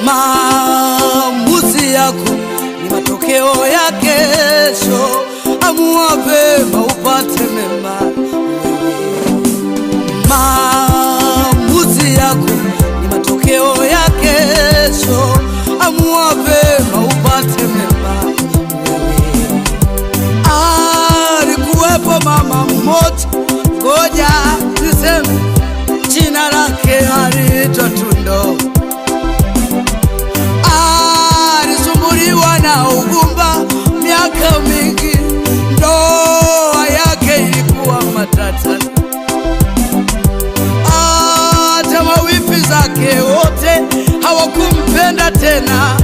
Maamuzi yako ni matokeo ya kesho. Amua vema upate mema. Maamuzi yako ni matokeo ya kesho. Amua vema upate mema. Alikuwepo mama mmoja, ngoja niseme jina lake, aliitwa Tundo. Alisumbuliwa na ugumba miaka mingi, ndoa yake ilikuwa matata. Hata mawifi zake wote hawakumpenda tena.